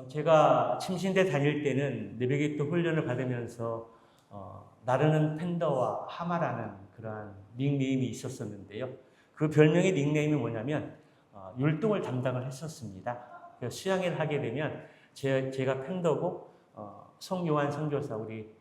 제가 침신대 다닐 때는 내비게이터 훈련을 받으면서 나르는 팬더와 하마라는 그러한 닉네임이 있었었는데요. 그 별명의 닉네임이 뭐냐면 율동을 담당을 했었습니다. 그래서 수양회를 하게 되면 제가 팬더고 송요한 선교사 우리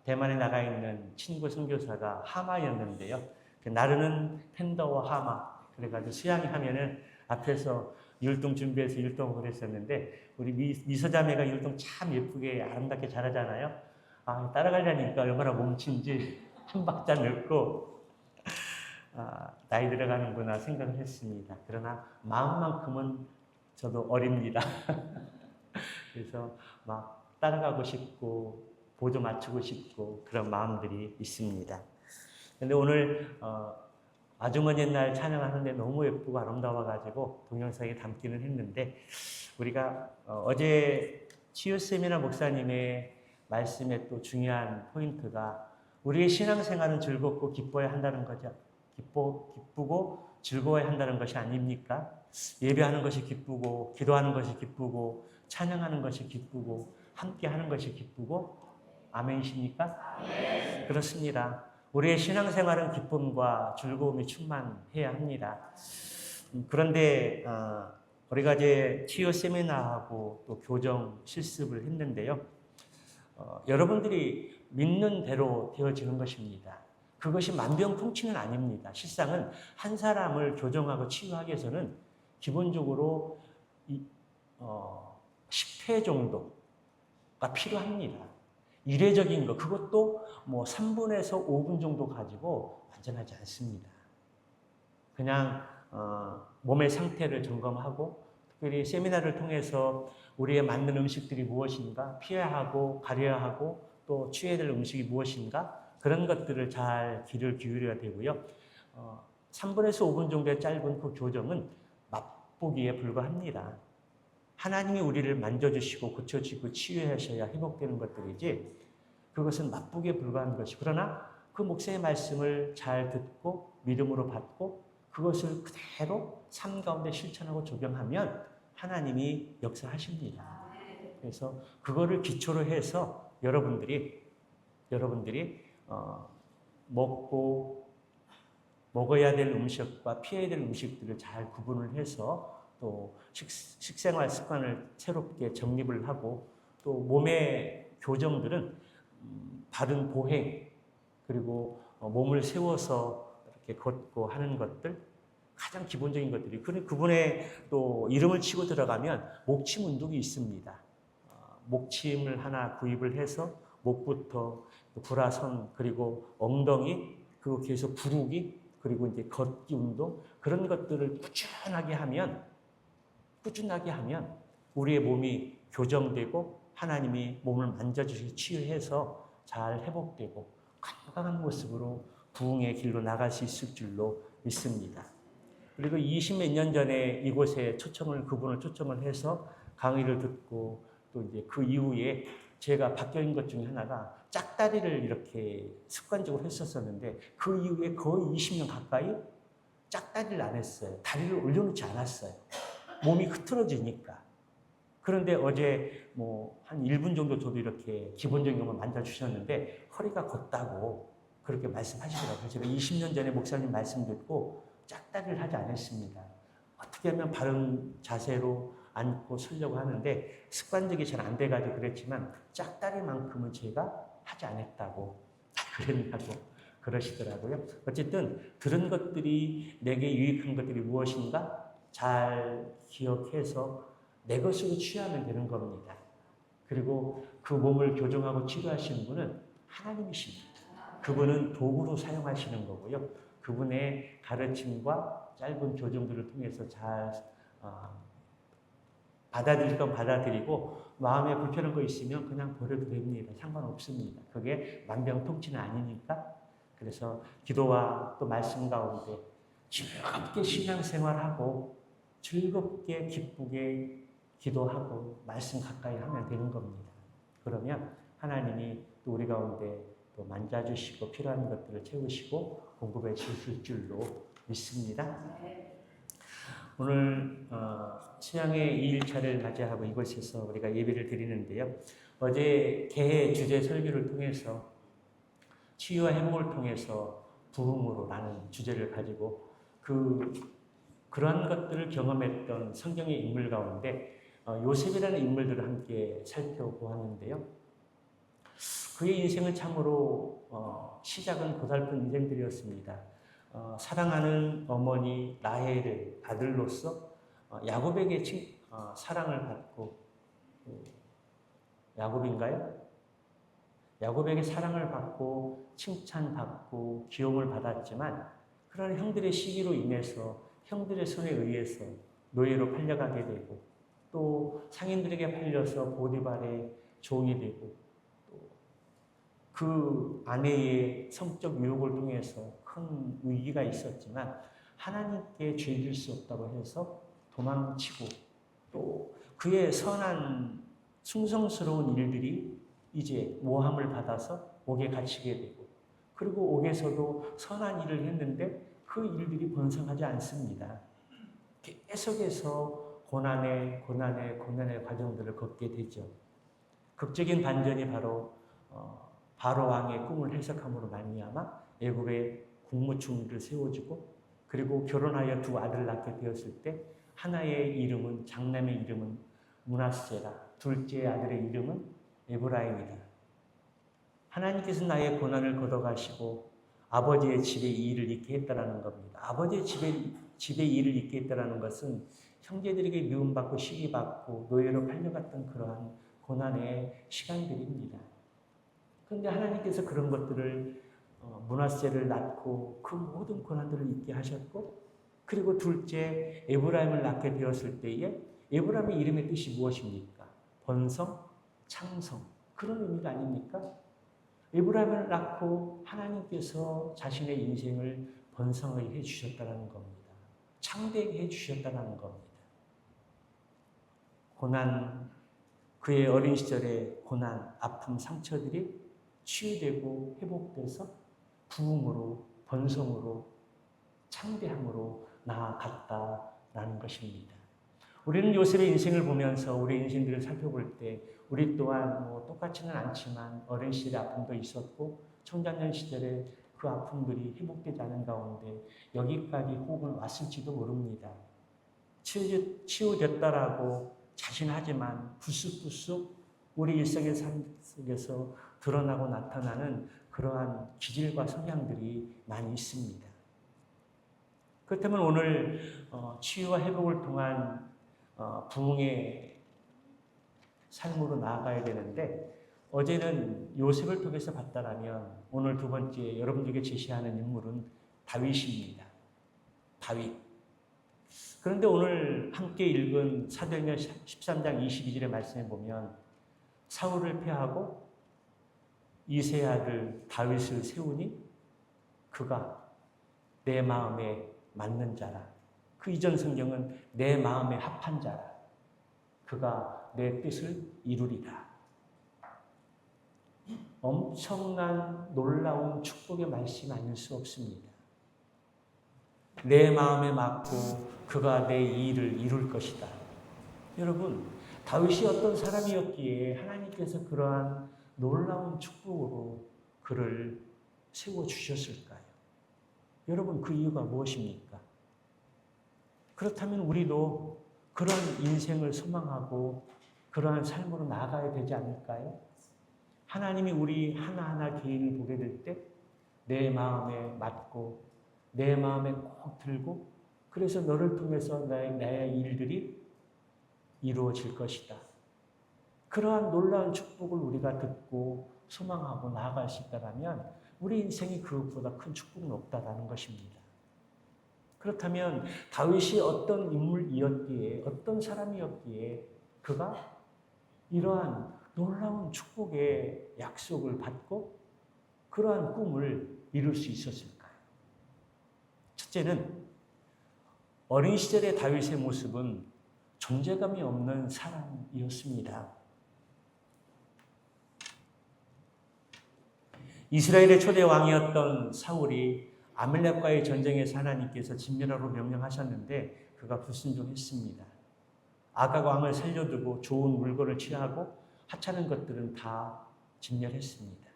대만에 나가 있는 친구 선교사가 하마였는데요. 나르는 팬더와 하마 그래가지고 수양회 하면은 앞에서 율동 준비해서 율동을 했었는데 우리 미서자매가 율동 참 예쁘게 아름답게 잘하잖아요. 따라가려니까 얼마나 몸친지 한 박자 넣고 나이 들어가는구나 생각을 했습니다. 그러나 마음만큼은 저도 어립니다. 그래서 막 따라가고 싶고 보조 맞추고 싶고 그런 마음들이 있습니다. 근데 오늘 아주머니 날 찬양하는데 너무 예쁘고 아름다워가지고 동영상에 담기는 했는데 우리가 어제 치유 세미나 목사님의 말씀의 또 중요한 포인트가 우리의 신앙생활은 즐겁고 기뻐야 한다는 거죠. 기쁘고 즐거워야 한다는 것이 아닙니까? 예배하는 것이 기쁘고 기도하는 것이 기쁘고 찬양하는 것이 기쁘고 함께하는 것이 기쁘고 아멘이십니까? 아멘. 그렇습니다. 우리의 신앙생활은 기쁨과 즐거움이 충만해야 합니다. 그런데 우리가 이제 치유 세미나하고 또 교정 실습을 했는데요. 여러분들이 믿는 대로 되어지는 것입니다. 그것이 만병통치는 아닙니다. 실상은 한 사람을 교정하고 치유하기 위해서는 기본적으로 10회 정도가 필요합니다. 이례적인 것, 그것도 뭐 3분에서 5분 정도 가지고 완전하지 않습니다. 그냥 몸의 상태를 점검하고 특별히 세미나를 통해서 우리의 맞는 음식들이 무엇인가, 피해야 하고 가려야 하고 또 취해야 될 음식이 무엇인가 그런 것들을 잘 귀를 기울여야 되고요. 3분에서 5분 정도의 짧은 그 교정은 맛보기에 불과합니다. 하나님이 우리를 만져주시고 고쳐주시고 치유하셔야 회복되는 것들이지 그것은 맛보기에 불과한 것이 그러나 그 목사의 말씀을 잘 듣고 믿음으로 받고 그것을 그대로 삶 가운데 실천하고 적용하면 하나님이 역사하십니다. 그래서 그거를 기초로 해서 여러분들이 먹어야 될 음식과 피해야 될 음식들을 잘 구분을 해서 또 식생활 습관을 새롭게 정립을 하고 또 몸의 교정들은 바른 보행 그리고 몸을 세워서 이렇게 걷고 하는 것들 가장 기본적인 것들이 그분의 또 이름을 치고 들어가면 목침 운동이 있습니다. 목침을 하나 구입을 해서 목부터 불화선 그리고 엉덩이 그리고 계속 부르기 그리고 이제 걷기 운동 그런 것들을 꾸준하게 하면 우리의 몸이 교정되고 하나님이 몸을 만져주시고 치유해서 잘 회복되고 건강한 모습으로 부흥의 길로 나갈 수 있을 줄로 믿습니다. 그리고 20몇 년 전에 이곳에 그분을 초청을 해서 강의를 듣고 또 이제 그 이후에 제가 바뀐 것 중에 하나가 짝다리를 이렇게 습관적으로 했었었는데 그 이후에 거의 20년 가까이 짝다리를 안 했어요. 다리를 올려놓지 않았어요. 몸이 흐트러지니까. 그런데 어제 한 1분 정도 저도 이렇게 기본적인 것만 만져주셨는데 허리가 걷다고 그렇게 말씀하시더라고요. 제가 20년 전에 목사님 말씀 듣고 짝다리를 하지 않았습니다. 어떻게 하면 바른 자세로 앉고 서려고 하는데 습관적이 잘 안 돼가지고 그랬지만 짝다리만큼은 제가 하지 않았다고 그랬냐고 그러시더라고요. 어쨌든 들은 것들이 내게 유익한 것들이 무엇인가 잘 기억해서 내 것으로 취하면 되는 겁니다. 그리고 그 몸을 교정하고 치료하시는 분은 하나님이십니다. 그분은 도구로 사용하시는 거고요. 그분의 가르침과 짧은 교정들을 통해서 잘 받아들일 건 받아들이고 마음에 불편한 거 있으면 그냥 버려도 됩니다. 상관없습니다. 그게 만병통치는 아니니까. 그래서 기도와 또 말씀 가운데 즐겁게 신앙생활하고 즐겁게 기쁘게 기도하고 말씀 가까이 하면 되는 겁니다. 그러면 하나님이 또 우리 가운데 또 만져주시고 필요한 것들을 채우시고 공급해 주실 줄로 믿습니다. 오늘 수양의 2일차를 맞이하고 이곳에서 우리가 예배를 드리는데요. 어제 개회 주제 설교를 통해서 치유와 회복을 통해서 부흥으로라는 주제를 가지고 그런 것들을 경험했던 성경의 인물 가운데 요셉이라는 인물들을 함께 살펴보았는데요. 그의 인생은 참으로 시작은 고달픈 인생들이었습니다. 사랑하는 어머니 라헬의 아들로서 야곱에게 사랑을 받고 야곱인가요? 야곱에게 사랑을 받고 칭찬받고 기용을 받았지만 그런 형들의 시기로 인해서 형들의 손에 의해서 노예로 팔려가게 되고 또 상인들에게 팔려서 보디발의 종이 되고 또 그 아내의 성적 유혹을 통해서 큰 위기가 있었지만 하나님께 죄질 수 없다고 해서 도망치고 또 그의 선한 충성스러운 일들이 이제 모함을 받아서 옥에 갇히게 되고 그리고 옥에서도 선한 일을 했는데 그 일들이 번성하지 않습니다. 계속해서 고난의 과정들을 걷게 되죠. 극적인 반전이 바로 바로 왕의 꿈을 해석함으로 말미암아 애굽의 국무총리를 세워주고 그리고 결혼하여 두 아들을 낳게 되었을 때 하나의 이름은 장남의 이름은 므낫세라, 둘째 아들의 이름은 에브라임이다. 하나님께서 나의 고난을 걷어가시고 아버지의 집에 이 일을 있게 했다라는 겁니다. 아버지의 집에 이 일을 있게 했다라는 것은 형제들에게 미움받고 시기받고 노예로 팔려갔던 그러한 고난의 시간들입니다. 그런데 하나님께서 그런 것들을 므낫세를 낳고 그 모든 고난들을 잊게 하셨고 그리고 둘째 에브라임을 낳게 되었을 때에 에브라임의 이름의 뜻이 무엇입니까? 번성, 창성 그런 의미가 아닙니까? 에브라임을 낳고 하나님께서 자신의 인생을 번성하게 해주셨다는 겁니다. 창대하게 해주셨다는 겁니다. 고난, 그의 어린 시절의 고난, 아픔, 상처들이 치유되고 회복돼서 부흥으로, 번성으로, 창대함으로 나아갔다라는 것입니다. 우리는 요셉의 인생을 보면서 우리 인생들을 살펴볼 때 우리 또한 똑같지는 않지만 어린 시절의 아픔도 있었고 청장년 시절에 그 아픔들이 회복되지 않은 가운데 여기까지 혹은 왔을지도 모릅니다. 치유됐다라고 자신하지만 부스부스 우리 일상의 삶 속에서 드러나고 나타나는 그러한 기질과 성향들이 많이 있습니다. 그렇다면 오늘 치유와 회복을 통한 부흥의 삶으로 나아가야 되는데 어제는 요셉을 통해서 봤다라면 오늘 두 번째 여러분들에게 제시하는 인물은 다윗입니다. 다윗. 그런데 오늘 함께 읽은 사도행전 13장 22절의 말씀에 보면 사울을 패하고 이새의 아들 다윗을 세우니 그가 내 마음에 맞는 자라. 그 이전 성경은 내 마음에 합한 자라. 그가 내 뜻을 이루리라. 엄청난 놀라운 축복의 말씀이 아닐 수 없습니다. 내 마음에 맞고 그가 내 일을 이룰 것이다. 여러분, 다윗이 어떤 사람이었기에 하나님께서 그러한 놀라운 축복으로 그를 세워주셨을까요? 여러분, 그 이유가 무엇입니까? 그렇다면 우리도 그런 인생을 소망하고 그러한 삶으로 나아가야 되지 않을까요? 하나님이 우리 하나하나 개인을 보게 될 때 내 마음에 맞고 내 마음에 꼭 들고 그래서 너를 통해서 나의 일들이 이루어질 것이다. 그러한 놀라운 축복을 우리가 듣고 소망하고 나아갈 수 있다면 우리 인생이 그것보다 큰 축복은 없다라는 것입니다. 그렇다면 다윗이 어떤 인물이었기에 어떤 사람이었기에 그가 이러한 놀라운 축복의 약속을 받고 그러한 꿈을 이룰 수 있었을까요? 첫째는 어린 시절의 다윗의 모습은 존재감이 없는 사람이었습니다. 이스라엘의 초대 왕이었던 사울이 아말렉과의 전쟁에서 하나님께서 진멸하라고 명령하셨는데 그가 불순종했습니다. 아각 왕을 살려두고 좋은 물건을 취하고 하찮은 것들은 다 진멸했습니다.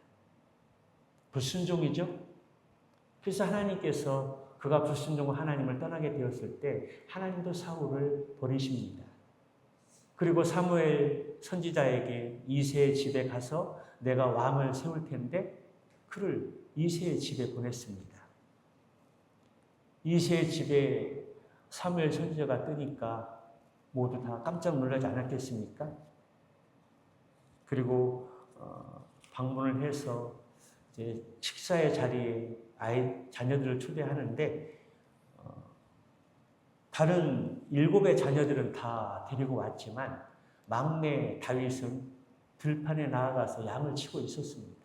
불순종이죠. 그래서 하나님께서 그가 불순종을 하나님을 떠나게 되었을 때 하나님도 사울을 버리십니다. 그리고 사무엘 선지자에게 이새의 집에 가서 내가 왕을 세울 텐데 그를 이새의 집에 보냈습니다. 이새의 집에 사무엘 선지자가 뜨니까 모두 다 깜짝 놀라지 않았겠습니까? 그리고 방문을 해서 이제 식사의 자리에 자녀들을 초대하는데 다른 7의 자녀들은 다 데리고 왔지만 막내 다윗은 들판에 나아가서 양을 치고 있었습니다.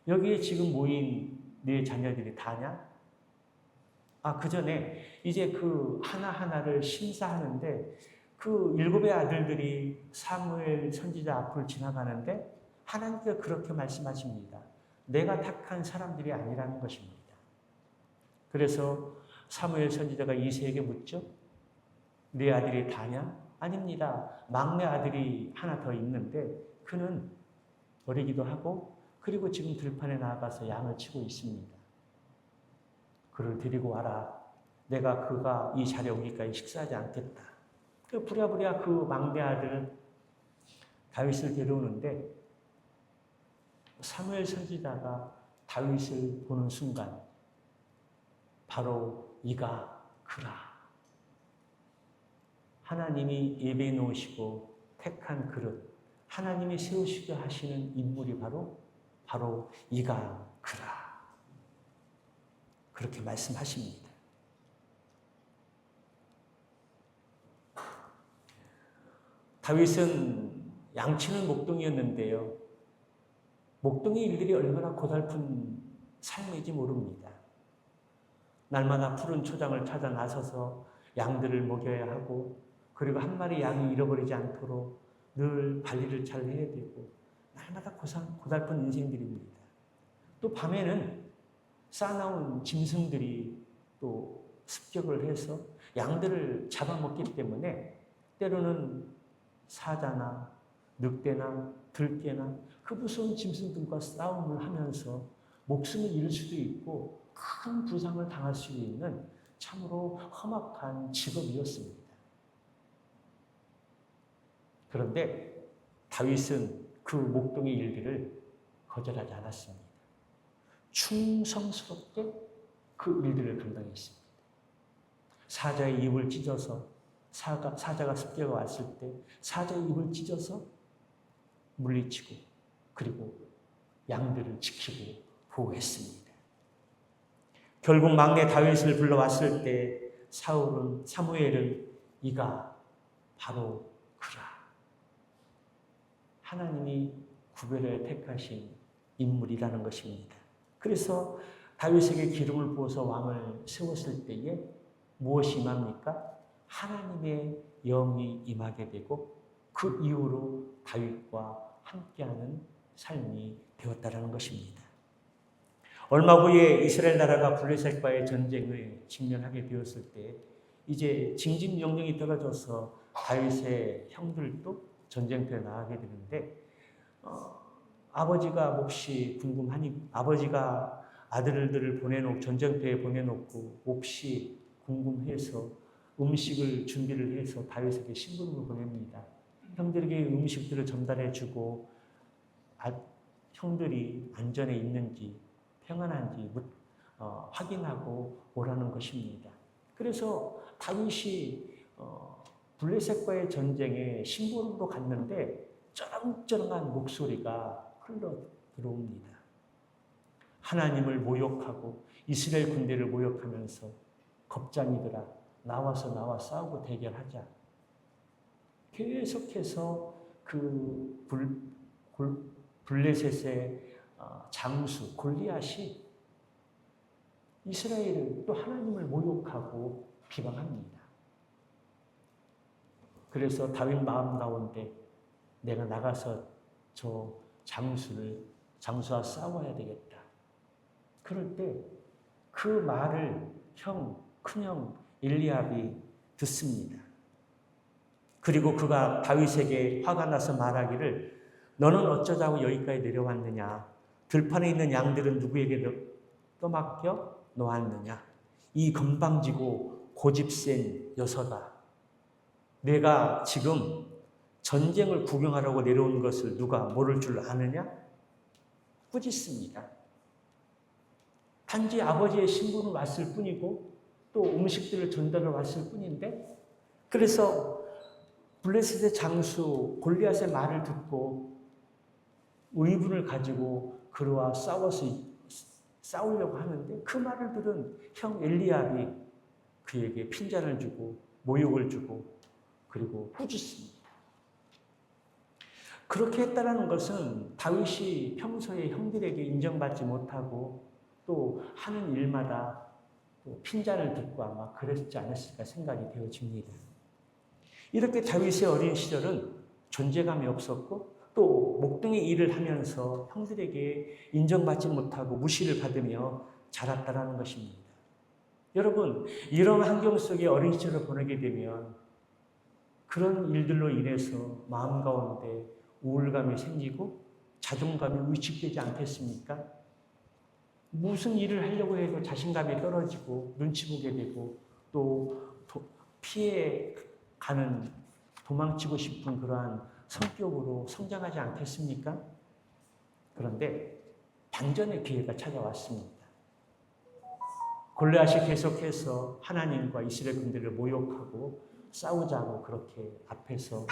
여기에 지금 모인 네 자녀들이 다냐? 그 전에 이제 그 하나하나를 심사하는데 그 7의 아들들이 사무엘 선지자 앞을 지나가는데 하나님께서 그렇게 말씀하십니다. 내가 택한 사람들이 아니라는 것입니다. 그래서 사무엘 선지자가 이새에게 묻죠. 네 아들이 다냐? 아닙니다. 막내 아들이 하나 더 있는데 그는 어리기도 하고 그리고 지금 들판에 나아가서 양을 치고 있습니다. 그를 데리고 와라. 내가 그가 이 자리에 오기까지 식사하지 않겠다. 부랴부랴 그 막내 아들 다윗을 데려오는데 사무엘 선지자가 다윗을 보는 순간 바로 이가 그라. 하나님이 예배해 놓으시고 택한 그릇, 하나님이 세우시게 하시는 인물이 바로 이가 그라. 그렇게 말씀하십니다. 다윗은 양치는 목동이었는데요. 목동의 일들이 얼마나 고달픈 삶인지 모릅니다. 날마다 푸른 초장을 찾아 나서서 양들을 먹여야 하고 그리고 한 마리 양이 잃어버리지 않도록 늘 관리를 잘 해야 되고 날마다 고달픈 인생들입니다. 또 밤에는 쌓아놓은 짐승들이 또 습격을 해서 양들을 잡아먹기 때문에 때로는 사자나 늑대나 들깨나 그 무서운 짐승들과 싸움을 하면서 목숨을 잃을 수도 있고 큰 부상을 당할 수 있는 참으로 험악한 직업이었습니다. 그런데 다윗은 그 목동의 일들을 거절하지 않았습니다. 충성스럽게 그 일들을 감당했습니다. 사자의 입을 찢어서 사자가 습격에 왔을 때 사자의 입을 찢어서 물리치고 그리고 양들을 지키고 보호했습니다. 결국 막내 다윗을 불러왔을 때 사무엘은 이가 바로 그라. 하나님이 구별해 택하신 인물이라는 것입니다. 그래서 다윗에게 기름을 부어서 왕을 세웠을 때에 무엇이 임합니까? 하나님의 영이 임하게 되고 그 이후로 다윗과 함께하는 삶이 되었다는 것입니다. 얼마 후에 이스라엘 나라가 블레셋과의 전쟁을 직면하게 되었을 때 이제 징집 명령이 떨어져서 다윗의 형들도 전쟁터에 나가게 되는데 아버지가 몹시 궁금하니 아버지가 아들들을 전쟁터에 보내놓고 몹시 궁금해서 음식을 준비를 해서 다윗에게 심부름을 보냅니다. 형들에게 음식들을 전달해주고 형들이 안전에 있는지 평안한지 확인하고 오라는 것입니다. 그래서 다윗이 블레셋과의 전쟁에 심부름으로 갔는데 쩌렁쩌렁한 목소리가 흘러 들어옵니다. 하나님을 모욕하고 이스라엘 군대를 모욕하면서 겁쟁이들아 나와 싸우고 대결하자. 계속해서 그 블레셋의 장수 골리앗이 이스라엘을 또 하나님을 모욕하고 비방합니다. 그래서 다윗 마음 가운데 내가 나가서 저 장수와 싸워야 되겠다. 그럴 때 그 말을 큰형 엘리압이 듣습니다. 그리고 그가 다윗에게 화가 나서 말하기를 너는 어쩌자고 여기까지 내려왔느냐? 들판에 있는 양들은 누구에게 떠맡겨 놓았느냐? 이 건방지고 고집센 여서다. 내가 지금 전쟁을 구경하려고 내려온 것을 누가 모를 줄 아느냐? 꾸짖습니다. 단지 아버지의 신분을 왔을 뿐이고 또 음식들을 전달해 왔을 뿐인데, 그래서 블레셋의 장수 골리앗의 말을 듣고 의분을 가지고 그와 싸우려고 하는데, 그 말을 들은 형 엘리압이 그에게 핀잔을 주고 모욕을 주고 그리고 꾸짖습니다. 그렇게 했다는 것은 다윗이 평소에 형들에게 인정받지 못하고 또 하는 일마다 또 핀잔을 듣고 아마 그랬지 않았을까 생각이 되어집니다. 이렇게 다윗의 어린 시절은 존재감이 없었고 또 목동의 일을 하면서 형들에게 인정받지 못하고 무시를 받으며 자랐다는 것입니다. 여러분, 이런 환경 속에 어린 시절을 보내게 되면 그런 일들로 인해서 마음 가운데 우울감이 생기고 자존감이 위축되지 않겠습니까? 무슨 일을 하려고 해도 자신감이 떨어지고 눈치 보게 되고 또 피해가는, 도망치고 싶은 그러한 성격으로 성장하지 않겠습니까? 그런데 반전의 기회가 찾아왔습니다. 골리앗이 계속해서 하나님과 이스라엘 군대를 모욕하고 싸우자고 그렇게 앞에서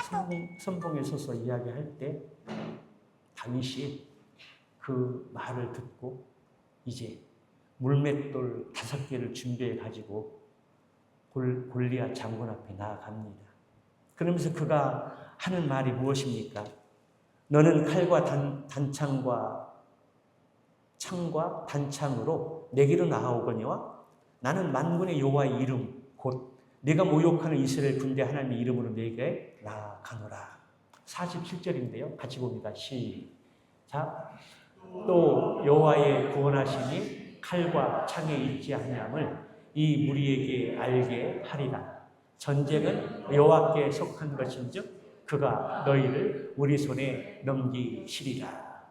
선봉에 서서 이야기할 때 다윗이 그 말을 듣고 이제 물맷돌 5개를 준비해 가지고 골리앗 장군 앞에 나아갑니다. 그러면서 그가 하는 말이 무엇입니까? 너는 칼과 창과 단창으로 내게로 나아오거니와 나는 만군의 여호와의 이름 곧 내가 모욕하는 이스라엘 군대 하나님의 이름으로 내게 나아가노라. 47절인데요. 같이 봅니다. 시작. 또 여호와의 구원하심이 칼과 창에 있지 아니함을 이 무리에게 알게 하리라. 전쟁은 여호와께 속한 것인즉 그가 너희를 우리 손에 넘기시리라.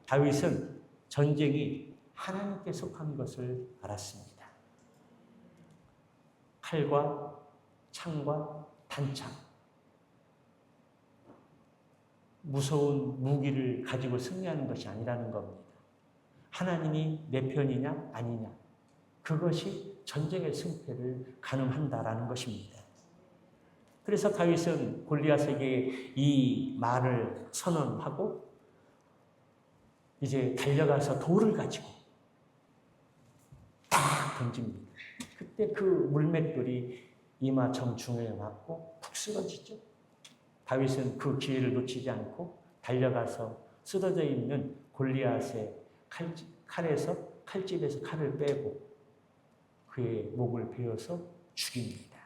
다윗은 전쟁이 하나님께 속한 것을 알았습니다. 칼과 창과 단창, 무서운 무기를 가지고 승리하는 것이 아니라는 겁니다. 하나님이 내 편이냐 아니냐, 그것이 전쟁의 승패를 가늠한다라는 것입니다. 그래서 다윗은 골리앗에게 이 말을 선언하고 이제 달려가서 돌을 가지고 딱 던집니다. 그때 그 물맷돌이 이마 정중에 맞고 푹 쓰러지죠. 다윗은 그 기회를 놓치지 않고 달려가서 쓰러져 있는 골리앗의 칼집에서 칼을 빼고 그의 목을 베어서 죽입니다.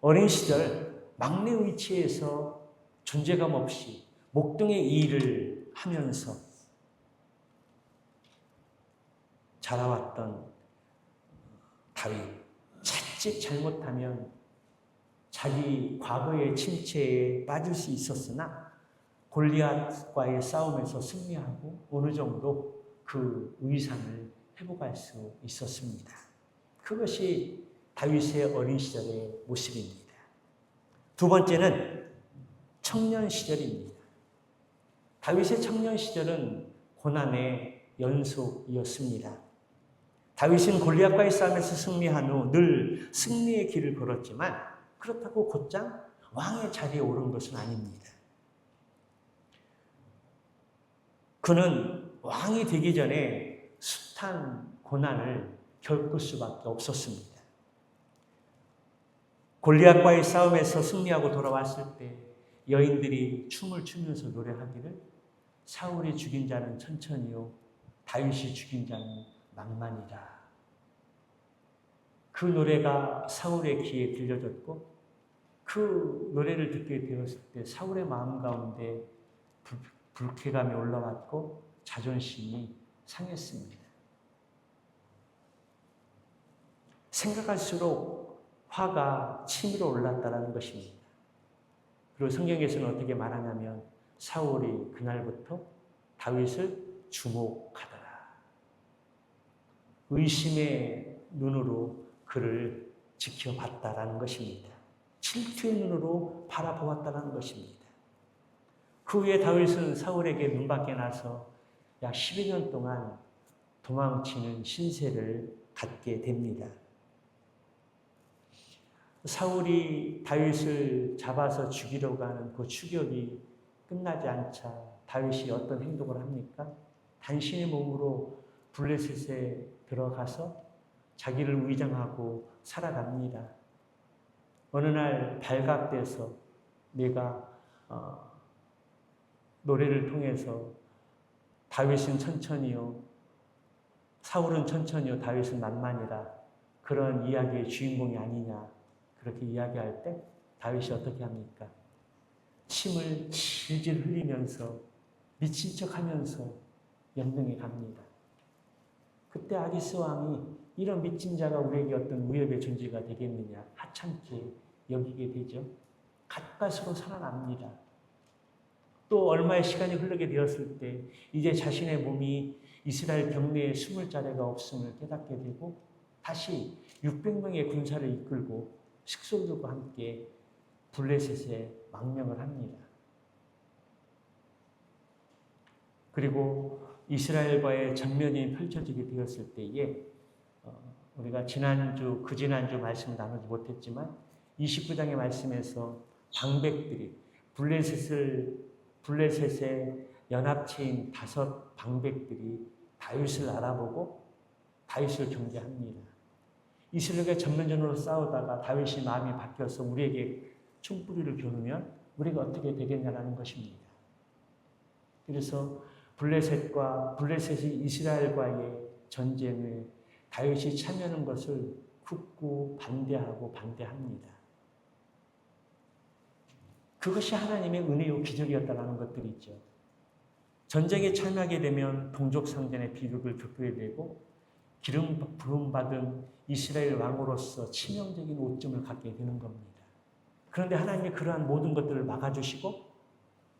어린 시절 막내 위치에서 존재감 없이 목동의 일을 하면서 자라왔던 다윗, 자칫 잘못하면 자기 과거의 침체에 빠질 수 있었으나 골리앗과의 싸움에서 승리하고 어느 정도 그 위상을 회복할 수 있었습니다. 그것이 다윗의 어린 시절의 모습입니다. 두 번째는 청년 시절입니다. 다윗의 청년 시절은 고난의 연속이었습니다. 다윗은 골리앗과의 싸움에서 승리한 후 늘 승리의 길을 걸었지만 그렇다고 곧장 왕의 자리에 오른 것은 아닙니다. 그는 왕이 되기 전에 숱한 고난을 겪을 수밖에 없었습니다. 골리앗과의 싸움에서 승리하고 돌아왔을 때 여인들이 춤을 추면서 노래하기를 사울이 죽인 자는 천천히요 다윗이 죽인 자는 만만이다. 그 노래가 사울의 귀에 들려졌고 그 노래를 듣게 되었을 때 사울의 마음 가운데 불쾌감이 올라왔고 자존심이 상했습니다. 생각할수록 화가 치밀어 올랐다는 것입니다. 그리고 성경에서는 어떻게 말하냐면 사울이 그날부터 다윗을 주목하더라. 의심의 눈으로 그를 지켜봤다라는 것입니다. 질투의 눈으로 바라보았다는 것입니다. 그 후에 다윗은 사울에게 눈밖에 나서 약 12년 동안 도망치는 신세를 갖게 됩니다. 사울이 다윗을 잡아서 죽이려고 하는 그 추격이 끝나지 않자 다윗이 어떤 행동을 합니까? 단신의 몸으로 블레셋에 들어가서 자기를 위장하고 살아갑니다. 어느 날 발각돼서 내가 노래를 통해서 다윗은 천천히요, 사울은 천천히요, 다윗은 만만이라 그런 이야기의 주인공이 아니냐 그렇게 이야기할 때 다윗이 어떻게 합니까? 침을 질질 흘리면서 미친 척하면서 연등해 갑니다. 그때 아기스 왕이 이런 미친 자가 우리에게 어떤 위협의 존재가 되겠느냐 하찮게 여기게 되죠. 가까스로 살아납니다. 또 얼마의 시간이 흐르게 되었을 때 이제 자신의 몸이 이스라엘 병내에 숨을 자리가 없음을 깨닫게 되고 다시 600명의 군사를 이끌고 식솔들과 함께 블레셋에 망명을 합니다. 그리고 이스라엘과의 전면이 펼쳐지게 되었을 때에 우리가 그 지난주 말씀 나누지 못했지만 29장의 말씀에서 방백들이 블레셋의 연합체인 5 방백들이 다윗을 알아보고 다윗을 경계합니다. 이스라엘과 전면전으로 싸우다가 다윗이 마음이 바뀌어서 우리에게 총뿌리를 겨누면 우리가 어떻게 되겠냐라는 것입니다. 그래서 블레셋이 이스라엘과의 전쟁을 다윗이 참여하는 것을 굳고 반대합니다. 그것이 하나님의 은혜요 기적이었다는 것들이 있죠. 전쟁에 참여하게 되면 동족상전의 비극을 겪게 되고 기름 부음받은 이스라엘 왕으로서 치명적인 오점을 갖게 되는 겁니다. 그런데 하나님이 그러한 모든 것들을 막아주시고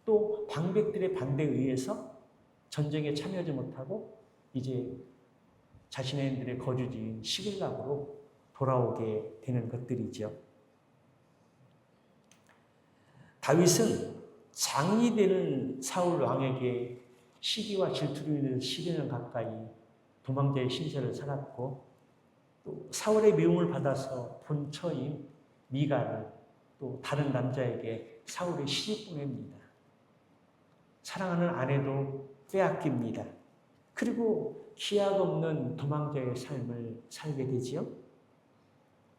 또 방백들의 반대에 의해서 전쟁에 참여하지 못하고 이제 자신들의 거주지인 시글락으로 돌아오게 되는 것들이죠. 다윗은 장이 되는 사울 왕에게 시기와 질투로 인해서 10년 가까이 도망자의 신세를 살았고 또 사울의 미움을 받아서 본처인 미가를 또 다른 남자에게 사울이 시집 보냅니다. 사랑하는 아내도 빼앗깁니다. 그리고 기약 없는 도망자의 삶을 살게 되지요.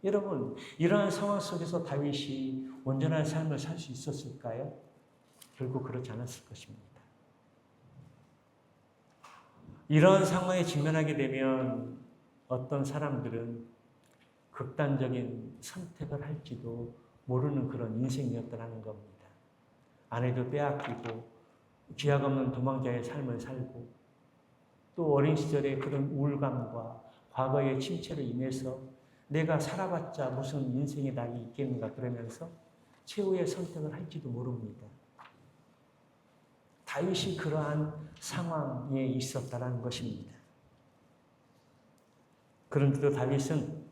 여러분, 이러한 상황 속에서 다윗이 온전한 삶을 살 수 있었을까요? 결국 그렇지 않았을 것입니다. 이러한 상황에 직면하게 되면 어떤 사람들은 극단적인 선택을 할지도 모르는 그런 인생이었다는 겁니다. 아내도 빼앗기고 기약 없는 도망자의 삶을 살고 또 어린 시절의 그런 우울감과 과거의 침체로 인해서 내가 살아봤자 무슨 인생의 낙이 있겠는가 그러면서 최후의 선택을 할지도 모릅니다. 다윗이 그러한 상황에 있었다는 것입니다. 그런데도 다윗은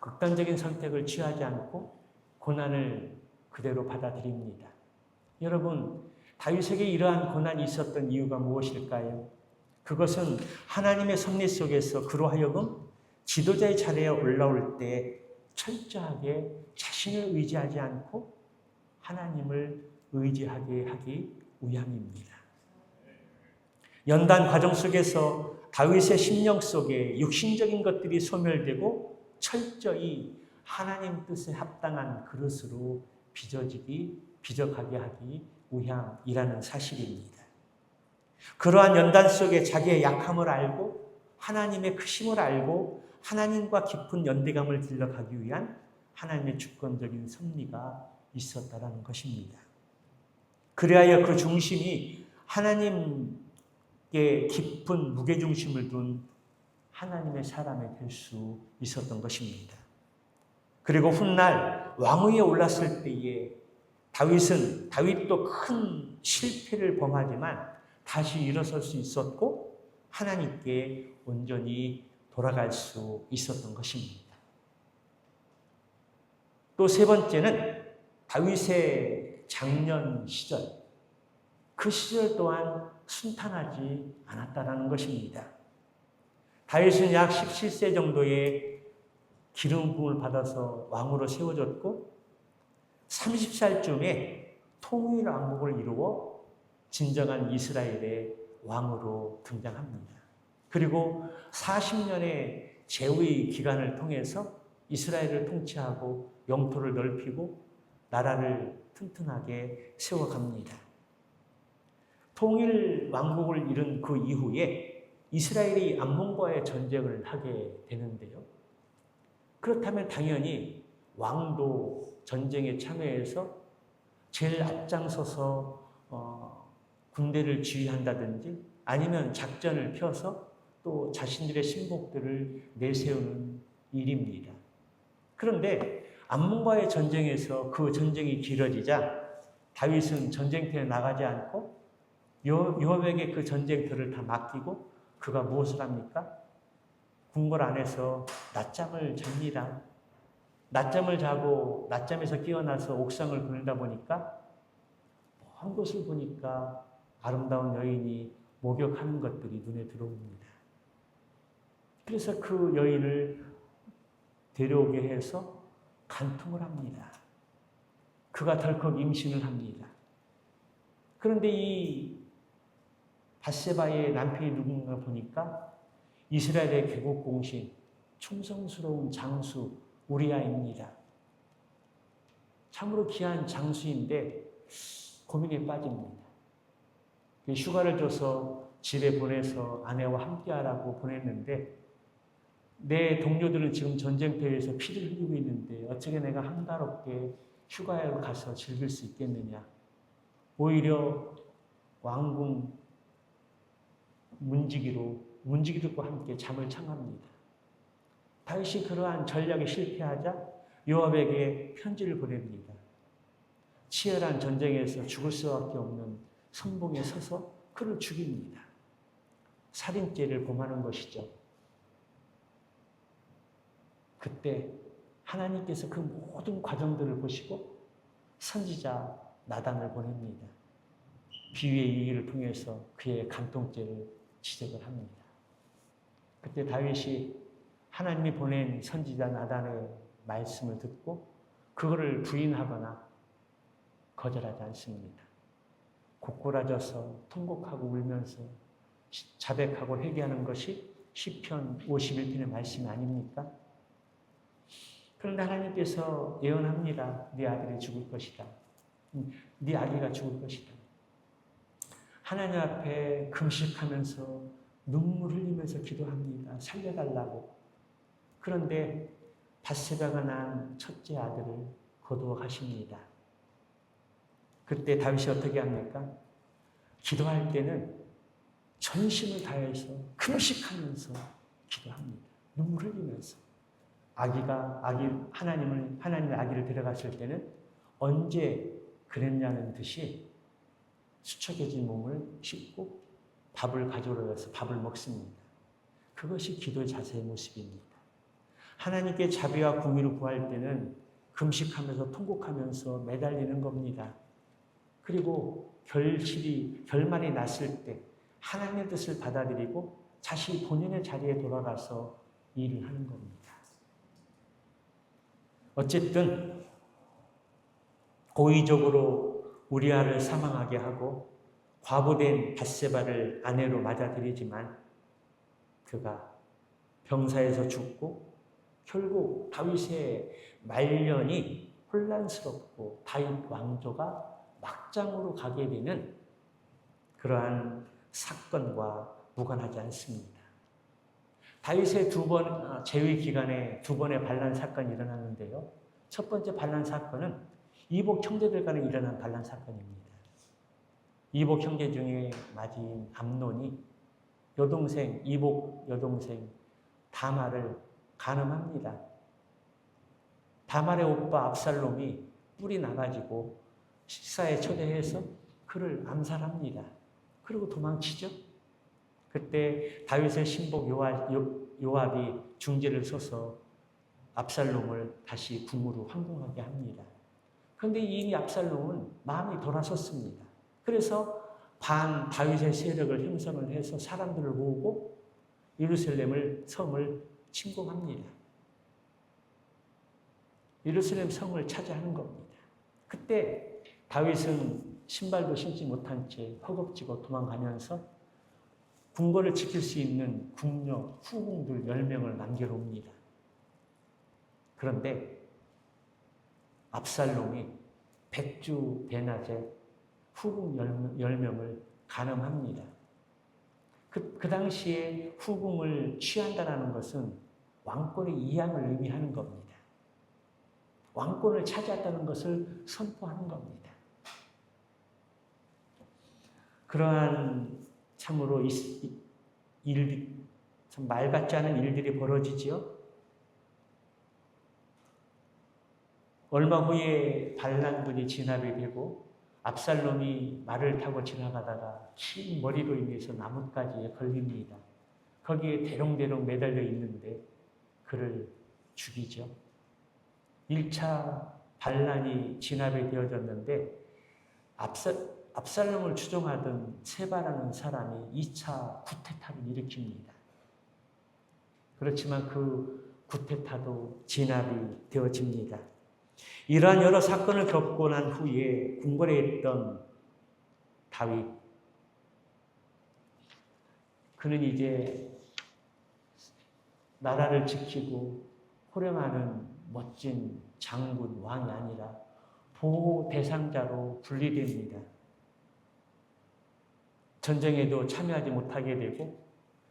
극단적인 선택을 취하지 않고 고난을 그대로 받아들입니다. 여러분, 다윗에게 이러한 고난이 있었던 이유가 무엇일까요? 그것은 하나님의 섭리 속에서 그로 하여금 지도자의 자리에 올라올 때 철저하게 자신을 의지하지 않고 하나님을 의지하게 하기 위함입니다. 연단 과정 속에서 다윗의 심령 속에 육신적인 것들이 소멸되고 철저히 하나님 뜻에 합당한 그릇으로 빚어가게 하기 위함이라는 사실입니다. 그러한 연단 속에 자기의 약함을 알고 하나님의 크심을 알고 하나님과 깊은 연대감을 길러가기 위한 하나님의 주권적인 섭리가 있었다는 것입니다. 그리하여 그 중심이 하나님께 깊은 무게중심을 둔 하나님의 사람이 될 수 있었던 것입니다. 그리고 훗날 왕위에 올랐을 때에 다윗도 큰 실패를 범하지만 다시 일어설 수 있었고 하나님께 온전히 돌아갈 수 있었던 것입니다. 또 세 번째는 다윗의 장년 시절, 그 시절 또한 순탄하지 않았다는 것입니다. 다윗은 약 17세 정도의 기름 부음을 받아서 왕으로 세워졌고 30살쯤에 통일 왕국을 이루어 진정한 이스라엘의 왕으로 등장합니다. 그리고 40년의 재위 기간을 통해서 이스라엘을 통치하고 영토를 넓히고 나라를 튼튼하게 세워갑니다. 통일 왕국을 이룬 그 이후에 이스라엘이 암몬과의 전쟁을 하게 되는데요. 그렇다면 당연히 왕도 전쟁에 참여해서 제일 앞장서서 군대를 지휘한다든지 아니면 작전을 펴서 또 자신들의 신복들을 내세우는 일입니다. 그런데 암몬과의 전쟁에서 그 전쟁이 길어지자 다윗은 전쟁터에 나가지 않고 요압에게 그 전쟁터를 다 맡기고 그가 무엇을 합니까? 궁궐 안에서 낮잠을 잡니다. 낮잠을 자고 낮잠에서 깨어나서 옥상을 보내다 보니까 먼 곳을 보니까 아름다운 여인이 목욕하는 것들이 눈에 들어옵니다. 그래서 그 여인을 데려오게 해서 간통을 합니다. 그가 덜컥 임신을 합니다. 그런데 이 밧세바의 남편이 누군가 보니까 이스라엘의 개국 공신, 충성스러운 장수 우리아입니다. 참으로 귀한 장수인데 고민에 빠집니다. 휴가를 줘서 집에 보내서 아내와 함께하라고 보냈는데 내 동료들은 지금 전쟁터에서 피를 흘리고 있는데 어떻게 내가 한가롭게 휴가에 가서 즐길 수 있겠느냐. 오히려 왕궁 문지기들과 함께 잠을 청합니다. 다윗이 그러한 전략에 실패하자 요압에게 편지를 보냅니다. 치열한 전쟁에서 죽을 수밖에 없는 선봉에 서서 그를 죽입니다. 살인죄를 범하는 것이죠. 그때 하나님께서 그 모든 과정들을 보시고 선지자 나단을 보냅니다. 비유의 얘기를 통해서 그의 간통죄를 지적을 합니다. 그때 다윗이 하나님이 보낸 선지자 나단의 말씀을 듣고 그거를 부인하거나 거절하지 않습니다. 고꾸라져서 통곡하고 울면서 자백하고 회개하는 것이 시편 51편의 말씀이 아닙니까? 그런데 하나님께서 예언합니다. 네 아들이 죽을 것이다. 네 아기가 죽을 것이다. 하나님 앞에 금식하면서 눈물 흘리면서 기도합니다. 살려달라고. 그런데 밧세바가 낳은 첫째 아들을 거두어 가십니다. 그때 다윗이 어떻게 합니까? 기도할 때는 전심을 다해서 금식하면서 기도합니다. 눈물 흘리면서. 하나님의 아기를 데려갔을 때는 언제 그랬냐는 듯이 수척해진 몸을 씻고 밥을 가져오러 가서 밥을 먹습니다. 그것이 기도의 자세의 모습입니다. 하나님께 자비와 공의를 구할 때는 금식하면서 통곡하면서 매달리는 겁니다. 그리고 결말이 났을 때 하나님의 뜻을 받아들이고 다시 본인의 자리에 돌아가서 일을 하는 겁니다. 어쨌든 고의적으로 우리아를 사망하게 하고 과부된 밧세바를 아내로 맞아들이지만 그가 병사에서 죽고 결국 다윗의 말년이 혼란스럽고 다윗 왕조가 막장으로 가게 되는 그러한 사건과 무관하지 않습니다. 다윗의 재위 기간에 두 번의 반란 사건이 일어나는데요. 첫 번째 반란 사건은 이복 형제들 간에 일어난 반란 사건입니다. 이복 형제 중에 맏인 암논이 이복 여동생 다말을 간음합니다. 다말의 오빠 압살롬이 뿔이 나가지고 식사에 초대해서 그를 암살합니다. 그리고 도망치죠. 그때 다윗의 신복 요압이 중재를 서서 압살롬을 다시 궁으로 황궁하게 합니다. 그런데 이 압살롬은 마음이 돌아섰습니다. 그래서 반 다윗의 세력을 형성을 해서 사람들을 모으고 예루살렘을 성을 침공합니다. 예루살렘 성을 차지하는 겁니다. 그때 다윗은 신발도 신지 못한 채 허겁지겁 도망가면서 궁궐을 지킬 수 있는 궁녀, 후궁들 10명을 남겨놓습니다. 그런데 압살롬이 백주 대낮에 후궁 10명을 간음합니다. 그 당시에 후궁을 취한다는 것은 왕권의 이양을 의미하는 겁니다. 왕권을 차지했다는 것을 선포하는 겁니다. 그러한 참으로 일들이, 참 말 같지 않은 일들이 벌어지지요. 얼마 후에 반란군이 진압이 되고 압살롬이 말을 타고 지나가다가 긴 머리로 인해서 나뭇가지에 걸립니다. 거기에 대롱대롱 매달려 있는데 그를 죽이죠. 1차 반란이 진압이 되어졌는데 압살롬을 추종하던 세바라는 사람이 2차 쿠데타를 일으킵니다. 그렇지만 그 쿠데타도 진압이 되어집니다. 이러한 여러 사건을 겪고 난 후에 궁궐에 있던 다윗, 그는 이제 나라를 지키고 호령하는 멋진 장군, 왕이 아니라 보호 대상자로 분리됩니다. 전쟁에도 참여하지 못하게 되고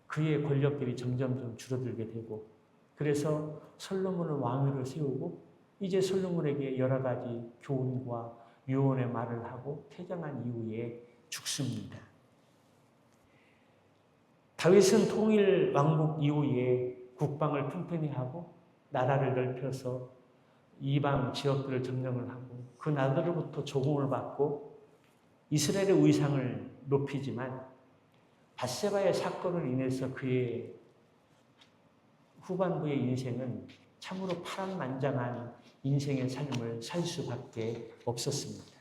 그의 권력들이 점점 줄어들게 되고, 그래서 솔로몬을 왕위로 세우고 이제 솔로몬에게 여러 가지 교훈과 유언의 말을 하고 퇴장한 이후에 죽습니다. 다윗은 통일 왕국 이후에 국방을 튼튼히 하고 나라를 넓혀서 이방 지역들을 점령을 하고 그 나라로부터 조공을 받고 이스라엘의 위상을 높이지만 밧세바의 사건으로 인해서 그의 후반부의 인생은 참으로 파란만장한 인생의 삶을 살 수밖에 없었습니다.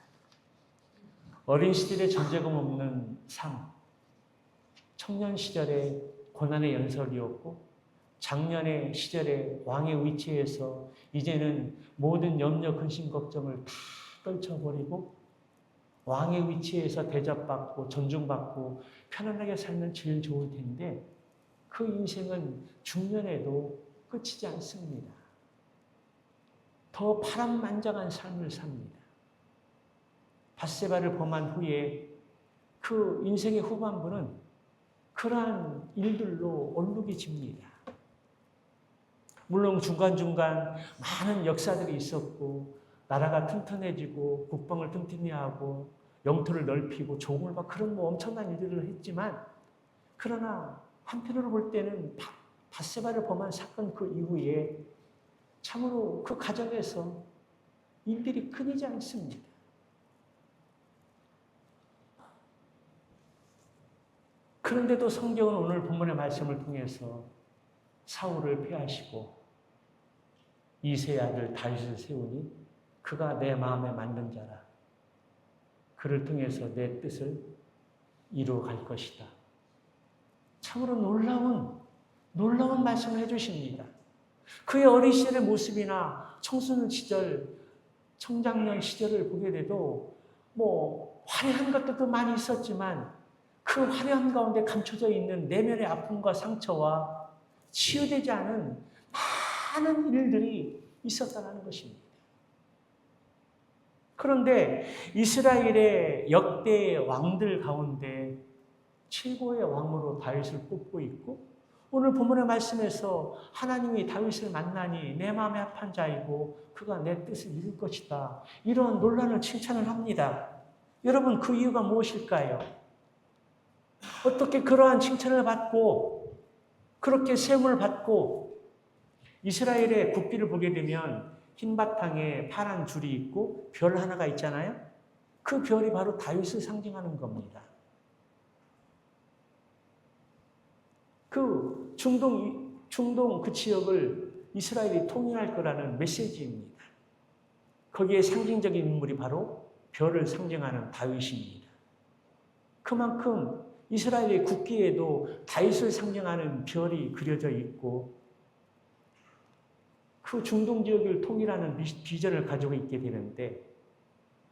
어린 시절에 전제금 없는 삶, 청년 시절에 고난의 연설이었고 장년의 시절에 왕의 위치에서 이제는 모든 염려, 근심, 걱정을 다 떨쳐버리고 왕의 위치에서 대접받고 존중받고 편안하게 살면 제일 좋을 텐데 그 인생은 중년에도 끝이지 않습니다. 더 파란만장한 삶을 삽니다. 밧세바를 범한 후에 그 인생의 후반부는 그러한 일들로 얼룩이 집니다. 물론 중간중간 많은 역사들이 있었고 나라가 튼튼해지고 국방을 튼튼히 하고 영토를 넓히고 조공을 받고 그런 엄청난 일들을 했지만, 그러나 한편으로 볼 때는 밧세바를 범한 사건 그 이후에 참으로 그 가정에서 일들이 끊이지 않습니다. 그런데도 성경은 오늘 본문의 말씀을 통해서 사울을 패하시고 이새의 아들 다윗을 세우니 그가 내 마음에 맞는 자라. 그를 통해서 내 뜻을 이루어갈 것이다. 참으로 놀라운 말씀을 해주십니다. 그의 어린 시절의 모습이나 청소년 시절, 청장년 시절을 보게 돼도 화려한 것들도 많이 있었지만 그 화려한 가운데 감춰져 있는 내면의 아픔과 상처와 치유되지 않은 많은 일들이 있었다는 것입니다. 그런데 이스라엘의 역대 왕들 가운데 최고의 왕으로 다윗을 꼽고 있고, 오늘 본문의 말씀에서 하나님이 다윗을 만나니 내 마음에 합한 자이고 그가 내 뜻을 이룰 것이다, 이런 놀라운 칭찬을 합니다. 여러분, 그 이유가 무엇일까요? 어떻게 그러한 칭찬을 받고 그렇게 세움을 받고 이스라엘의 국기를 보게 되면 흰 바탕에 파란 줄이 있고 별 하나가 있잖아요. 그 별이 바로 다윗을 상징하는 겁니다. 그 중동 그 지역을 이스라엘이 통일할 거라는 메시지입니다. 거기에 상징적인 인물이 바로 별을 상징하는 다윗입니다. 그만큼 이스라엘의 국기에도 다윗을 상징하는 별이 그려져 있고 그 중동 지역을 통일하는 비전을 가지고 있게 되는데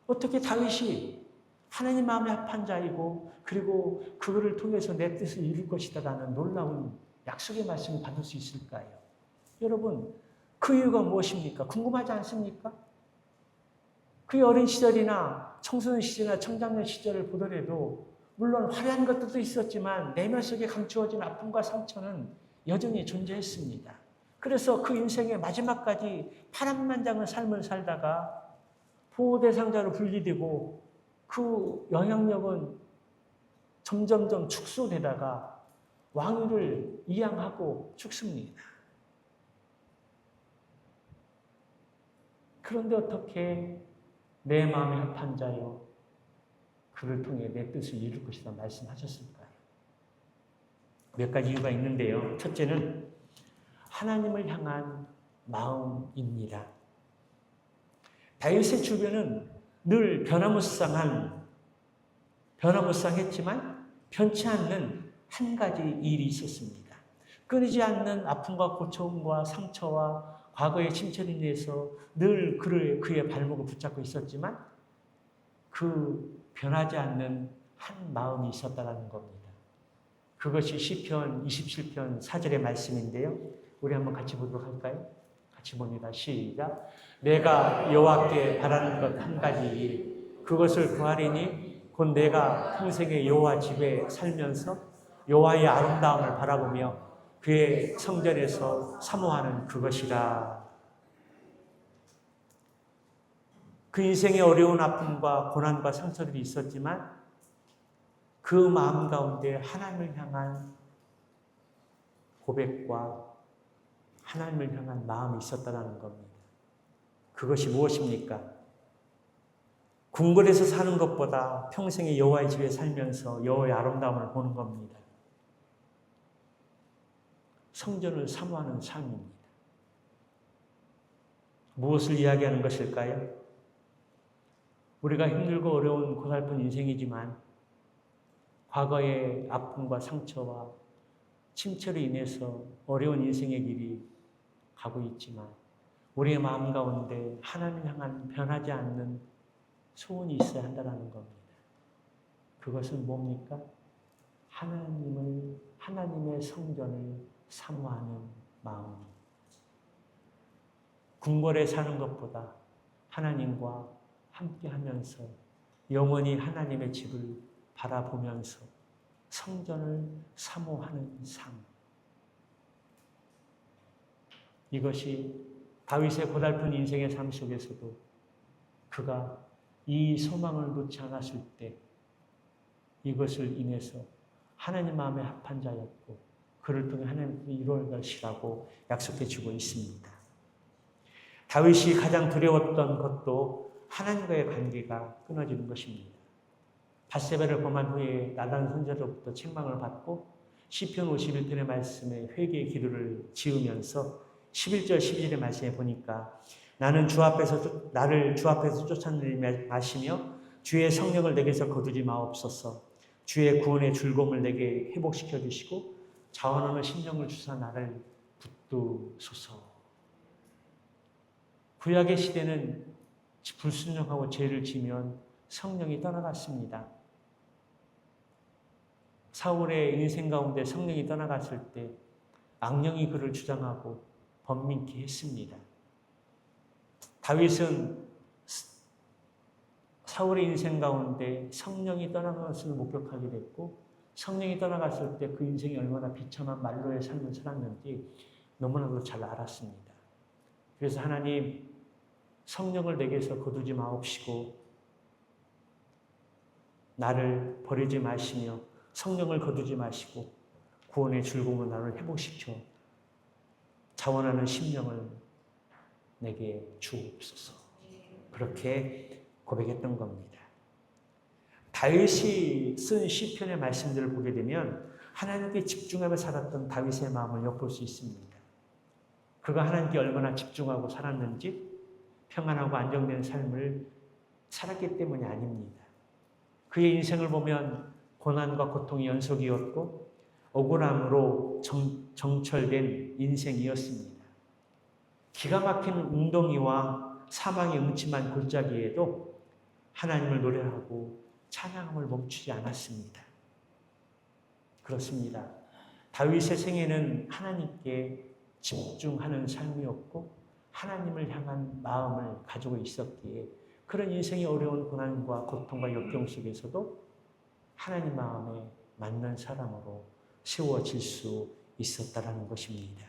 어떻게 다윗이 하나님 마음에 합한 자이고 그리고 그거를 통해서 내 뜻을 이룰 것이다라는 놀라운 약속의 말씀을 받을 수 있을까요? 여러분, 그 이유가 무엇입니까? 궁금하지 않습니까? 그의 어린 시절이나 청소년 시절이나 청장년 시절을 보더라도 물론 화려한 것들도 있었지만 내면 속에 감추어진 아픔과 상처는 여전히 존재했습니다. 그래서 그 인생의 마지막까지 파란만장한 삶을 살다가 보호 대상자로 분리되고 그 영향력은 점점점 축소되다가 왕위를 이양하고 죽습니다. 그런데 어떻게 내 마음에 합한 자요 그를 통해 내 뜻을 이룰 것이다 말씀하셨을까요? 몇 가지 이유가 있는데요. 첫째는 하나님을 향한 마음입니다. 다윗의 주변은 늘 변화무쌍했지만 변치 않는 한 가지 일이 있었습니다. 끊이지 않는 아픔과 고통과 상처와 과거의 침체로 인해서 늘 그의 발목을 붙잡고 있었지만 그 변하지 않는 한 마음이 있었다는 겁니다. 그것이 시편 27편 4절의 말씀인데요. 우리 한번 같이 보도록 할까요? 같이 봅니다. 시작. 내가 여호와께 바라는 것 한 가지 일, 그것을 구하리니 곧 내가 평생에 여호와 집에 살면서 여호와의 아름다움을 바라보며 그의 성전에서 사모하는 그것이라. 그 인생의 어려운 아픔과 고난과 상처들이 있었지만 그 마음 가운데 하나님을 향한 고백과 하나님을 향한 마음이 있었다는 겁니다. 그것이 무엇입니까? 궁궐에서 사는 것보다 평생에 여호와의 집에 살면서 여호와의 아름다움을 보는 겁니다. 성전을 사모하는 삶입니다. 무엇을 이야기하는 것일까요? 우리가 힘들고 어려운 고달픈 인생이지만 과거의 아픔과 상처와 침체로 인해서 어려운 인생의 길이 가고 있지만 우리의 마음 가운데 하나님 향한 변하지 않는 소원이 있어야 한다는 겁니다. 그것은 뭡니까? 하나님의 성전을 사모하는 마음. 궁궐에 사는 것보다 하나님과 함께 하면서 영원히 하나님의 집을 바라보면서 성전을 사모하는 삶. 이것이 다윗의 고달픈 인생의 삶 속에서도 그가 이 소망을 놓지 않았을 때 이것을 인해서 하나님 마음에 합한 자였고 그를 통해 하나님이 이루어질 것이라고 약속해 주고 있습니다. 다윗이 가장 두려웠던 것도 하나님과의 관계가 끊어지는 것입니다. 밧세바를 범한 후에 나단 선지자로부터 책망을 받고 시편 51편의 말씀에 회개의 기도를 지으면서 11절 12절의 말씀에 보니까 나를 주 앞에서 쫓아내리 마시며 주의 성령을 내게서 거두지 마옵소서. 주의 구원의 즐거움을 내게 회복시켜 주시고 자원하는 심령을 주사 나를 붙드소서. 구약의 시대는 불순종하고 죄를 지면 성령이 떠나갔습니다. 사울의 인생 가운데 성령이 떠나갔을 때 악령이 그를 주장하고 번민케 했습니다. 다윗은 사울의 인생 가운데 성령이 떠나간 것을 목격하게 됐고 성령이 떠나갔을 때 그 인생이 얼마나 비참한 말로의 삶을 살았는지 너무나도 잘 알았습니다. 그래서 하나님 성령을 내게서 거두지 마옵시고 나를 버리지 마시며 성령을 거두지 마시고 구원의 즐거움을 나를 회복시켜 자원하는 심령을 내게 주옵소서. 그렇게 고백했던 겁니다. 다윗이 쓴 시편의 말씀들을 보게 되면 하나님께 집중하며 살았던 다윗의 마음을 엿볼 수 있습니다. 그가 하나님께 얼마나 집중하고 살았는지 평안하고 안정된 삶을 살았기 때문이 아닙니다. 그의 인생을 보면 고난과 고통이 연속이었고 억울함으로 정철된 인생이었습니다. 기가 막힌 웅덩이와 사망의 음침한 골짜기에도 하나님을 노래하고 찬양함을 멈추지 않았습니다. 그렇습니다. 다윗의 생애는 하나님께 집중하는 삶이었고 하나님을 향한 마음을 가지고 있었기에 그런 인생의 어려운 고난과 고통과 역경 속에서도 하나님 마음에 맞는 사람으로 세워질 수 있었다라는 것입니다.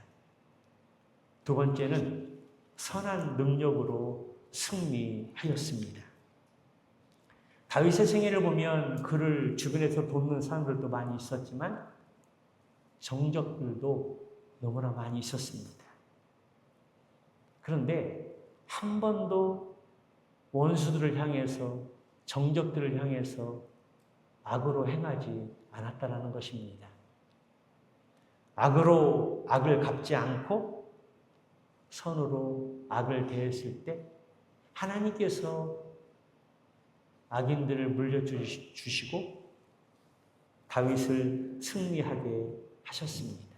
두 번째는 선한 능력으로 승리하였습니다. 다윗의 생애를 보면 그를 주변에서 돕는 사람들도 많이 있었지만 정적들도 너무나 많이 있었습니다. 그런데 한 번도 원수들을 향해서 정적들을 향해서 악으로 행하지 않았다라는 것입니다. 악으로 악을 갚지 않고 선으로 악을 대했을 때 하나님께서 악인들을 물려주시고 다윗을 승리하게 하셨습니다.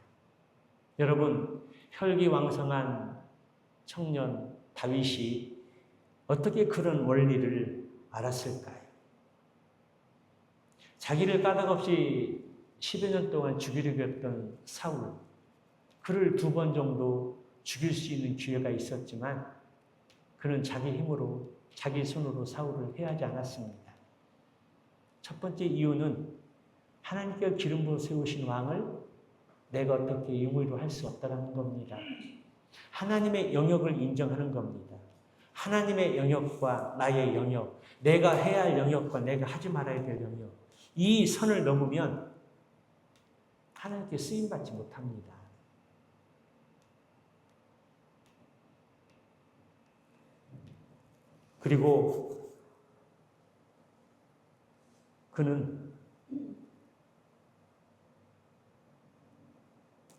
여러분, 혈기왕성한 청년 다윗이 어떻게 그런 원리를 알았을까요? 자기를 까닭없이 10여 년 동안 죽이려고 했던 사울, 그를 2번 정도 죽일 수 있는 기회가 있었지만 그는 자기 힘으로 자기 손으로 사울을 해하지 않았습니다. 첫 번째 이유는 하나님께서 기름 부어 세우신 왕을 내가 어떻게 임의로 할 수 없다는 겁니다. 하나님의 영역을 인정하는 겁니다. 하나님의 영역과 나의 영역, 내가 해야 할 영역과 내가 하지 말아야 될 영역, 이 선을 넘으면 하나님께 쓰임받지 못합니다. 그리고 그는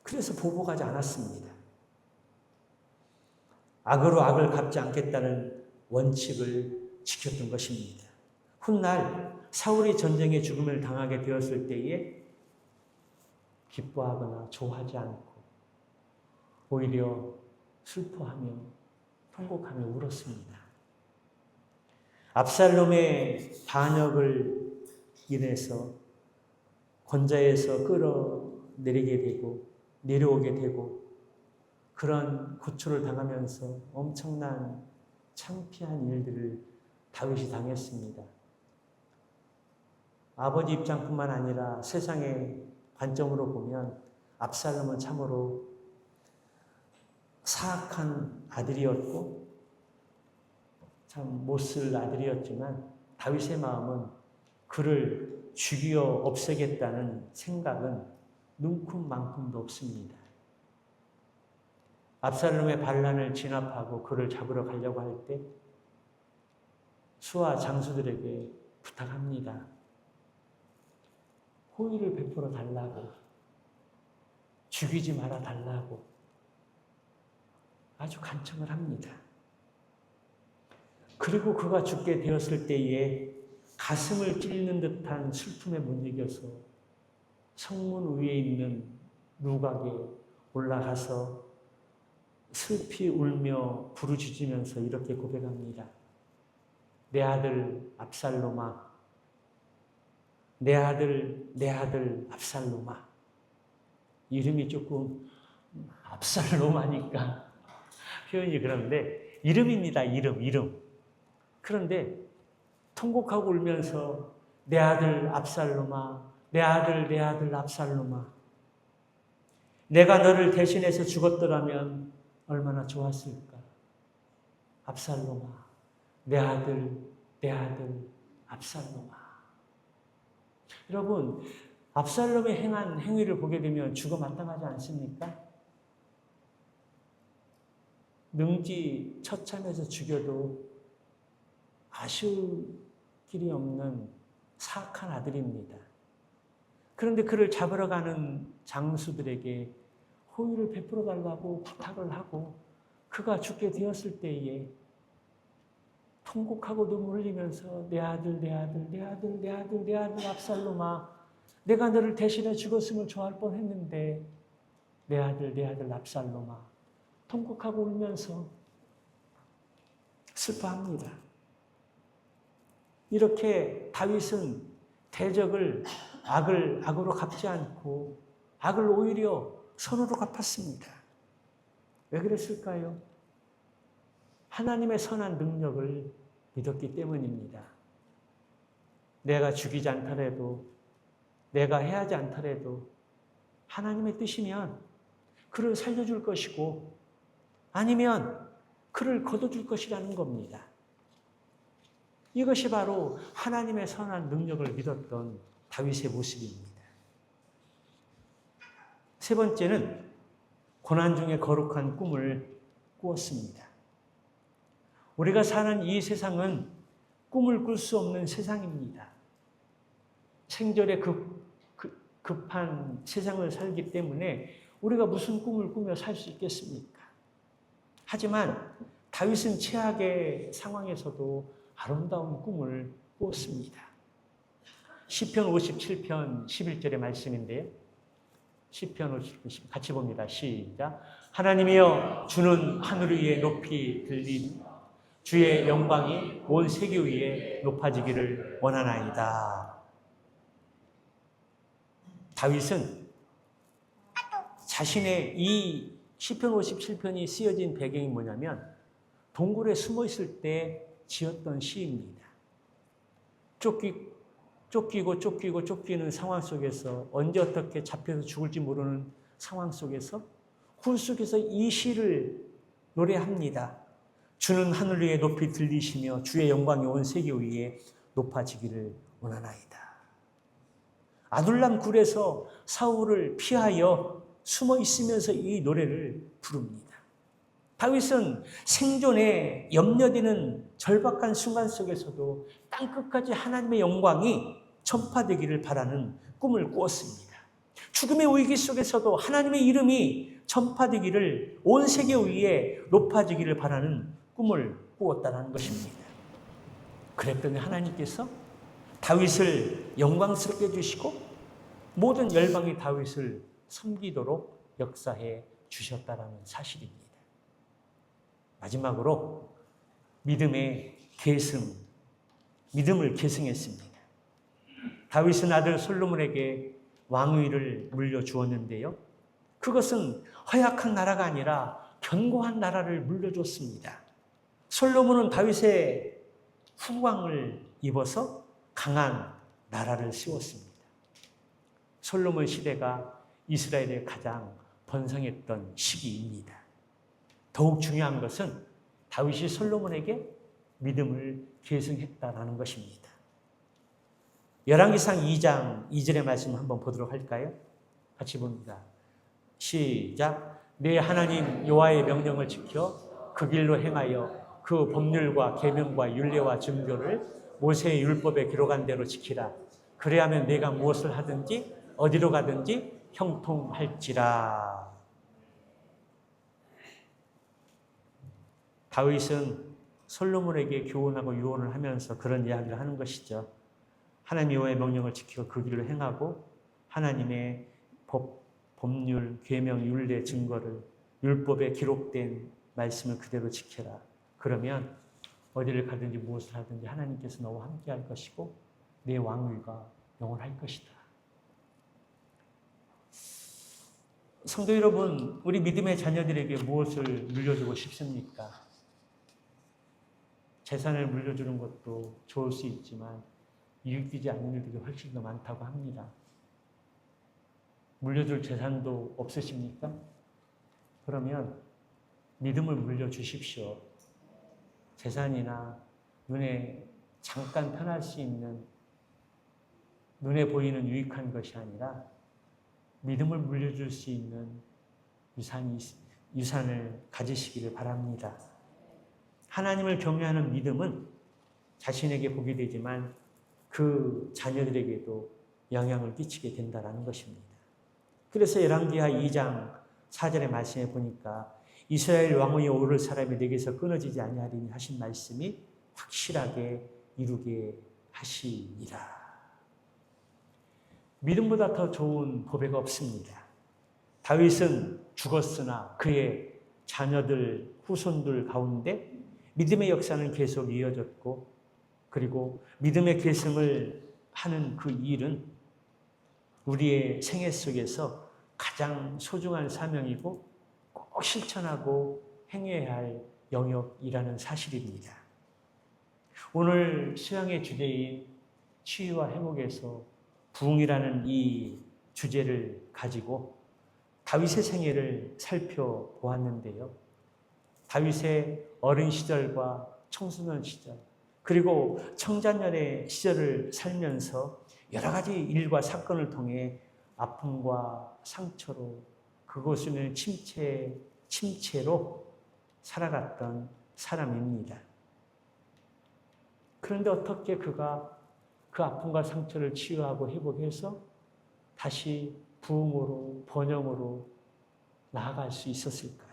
그래서 보복하지 않았습니다. 악으로 악을 갚지 않겠다는 원칙을 지켰던 것입니다. 훗날 사울이 전쟁에 죽음을 당하게 되었을 때에 기뻐하거나 좋아하지 않고 오히려 슬퍼하며 통곡하며 울었습니다. 압살롬의 반역을 인해서 권좌에서 끌어내리게 되고 내려오게 되고 그런 고초를 당하면서 엄청난 창피한 일들을 다윗이 당했습니다. 아버지 입장뿐만 아니라 세상의 관점으로 보면 압살롬은 참으로 사악한 아들이었고 참 못쓸 아들이었지만 다윗의 마음은 그를 죽여 없애겠다는 생각은 눈큼만큼도 없습니다. 압살롬의 반란을 진압하고 그를 잡으러 가려고 할 때 수하 장수들에게 부탁합니다. 호의를 베풀어 달라고, 죽이지 말아 달라고 아주 간청을 합니다. 그리고 그가 죽게 되었을 때에 가슴을 찔리는 듯한 슬픔에 못 이겨서 성문 위에 있는 누각에 올라가서 슬피 울며 부르짖으면서 이렇게 고백합니다. 내 아들 압살롬아, 내 아들 압살롬아. 이름이 조금 압살롬하니까 표현이 그런데 이름입니다. 이름. 그런데 통곡하고 울면서 내 아들 압살롬아, 내 아들 압살롬아. 내가 너를 대신해서 죽었더라면 얼마나 좋았을까. 압살롬아, 내 아들 압살롬아. 여러분, 압살롬이 행한 행위를 보게 되면 죽어 마땅하지 않습니까? 능지 처참해서 죽여도 아쉬울 길이 없는 사악한 아들입니다. 그런데 그를 잡으러 가는 장수들에게 호의를 베풀어 달라고 부탁을 하고 그가 죽게 되었을 때에 통곡하고 눈물 흘리면서 내 아들, 내 아들, 내 아들, 내 아들, 내 아들 압살롬아, 내가 너를 대신해 죽었음을 좋아할 뻔했는데 내 아들 압살롬아, 통곡하고 울면서 슬퍼합니다. 이렇게 다윗은 대적을 악으로 갚지 않고 악을 오히려 선으로 갚았습니다. 왜 그랬을까요? 하나님의 선한 능력을 믿었기 때문입니다. 내가 죽이지 않더라도, 내가 해하지 않더라도 하나님의 뜻이면 그를 살려줄 것이고 아니면 그를 거둬줄 것이라는 겁니다. 이것이 바로 하나님의 선한 능력을 믿었던 다윗의 모습입니다. 세 번째는 고난 중에 거룩한 꿈을 꾸었습니다. 우리가 사는 이 세상은 꿈을 꿀 수 없는 세상입니다. 생존에 급한 세상을 살기 때문에 우리가 무슨 꿈을 꾸며 살 수 있겠습니까? 하지만 다윗은 최악의 상황에서도 아름다운 꿈을 꾸었습니다. 시편 57편 11절의 말씀인데요. 시편 57편 같이 봅니다. 시작. 하나님이여 주는 하늘 위에 높이 들린 주의 영광이 온 세계 위에 높아지기를 원하나이다. 다윗은 자신의 이 시편 57편이 쓰여진 배경이 뭐냐면 동굴에 숨어 있을 때 지었던 시입니다. 쫓기는 상황 속에서 언제 어떻게 잡혀서 죽을지 모르는 상황 속에서 굴 속에서 이 시를 노래합니다. 주는 하늘 위에 높이 들리시며 주의 영광이 온 세계 위에 높아지기를 원하나이다. 아둘람 굴에서 사울을 피하여 숨어 있으면서 이 노래를 부릅니다. 다윗은 생존에 염려되는 절박한 순간 속에서도 땅끝까지 하나님의 영광이 전파되기를 바라는 꿈을 꾸었습니다. 죽음의 위기 속에서도 하나님의 이름이 전파되기를 온 세계 위에 높아지기를 바라는 꿈을 꾸었다는 것입니다. 그랬더니 하나님께서 다윗을 영광스럽게 해주시고 모든 열방이 다윗을 섬기도록 역사해 주셨다는 사실입니다. 마지막으로 믿음을 계승했습니다. 다윗은 아들 솔로몬에게 왕위를 물려주었는데요. 그것은 허약한 나라가 아니라 견고한 나라를 물려줬습니다. 솔로몬은 다윗의 후광을 입어서 강한 나라를 세웠습니다. 솔로몬 시대가 이스라엘의 가장 번성했던 시기입니다. 더욱 중요한 것은 다윗이 솔로몬에게 믿음을 계승했다라는 것입니다. 열왕기상 2장 2절의 말씀 한번 보도록 할까요? 같이 봅니다. 시작. 내 하나님 여호와의 명령을 지켜 그 길로 행하여 그 법률과 계명과 율례와 증거를 모세의 율법에 기록한 대로 지키라. 그래야면 내가 무엇을 하든지 어디로 가든지 형통할지라. 다윗은 솔로몬에게 교훈하고 유언을 하면서 그런 이야기를 하는 것이죠. 하나님 여호와의 명령을 지키고 그 길로 행하고 하나님의 법률, 계명, 율례, 증거를 율법에 기록된 말씀을 그대로 지켜라. 그러면 어디를 가든지 무엇을 하든지 하나님께서 너와 함께 할 것이고 내 왕위가 영원할 것이다. 성도 여러분, 우리 믿음의 자녀들에게 무엇을 물려주고 싶습니까? 재산을 물려주는 것도 좋을 수 있지만 이익되지 않는 일들이 훨씬 더 많다고 합니다. 물려줄 재산도 없으십니까? 그러면 믿음을 물려주십시오. 재산이나 눈에 잠깐 편할 수 있는 눈에 보이는 유익한 것이 아니라 믿음을 물려줄 수 있는 유산을 가지시기를 바랍니다. 하나님을 경외하는 믿음은 자신에게 복이 되지만 그 자녀들에게도 영향을 끼치게 된다는 것입니다. 그래서 열왕기하 2장 4절의 말씀에 보니까 이스라엘 왕위에 오를 사람이 내게서 끊어지지 아니하리니 하신 말씀이 확실하게 이루게 하시니라. 믿음보다 더 좋은 보배가 없습니다. 다윗은 죽었으나 그의 자녀들, 후손들 가운데 믿음의 역사는 계속 이어졌고, 그리고 믿음의 계승을 하는 그 일은 우리의 생애 속에서 가장 소중한 사명이고 꼭 실천하고 행해야 할 영역이라는 사실입니다. 오늘 수양의 주제인 치유와 회복에서 부흥이라는 이 주제를 가지고 다윗의 생애를 살펴보았는데요. 다윗의 어린 시절과 청소년 시절, 그리고 청자년의 시절을 살면서 여러 가지 일과 사건을 통해 아픔과 상처로 그곳을 침체로 살아갔던 사람입니다. 그런데 어떻게 그가 그 아픔과 상처를 치유하고 회복해서 다시 부흥으로, 번영으로 나아갈 수 있었을까요?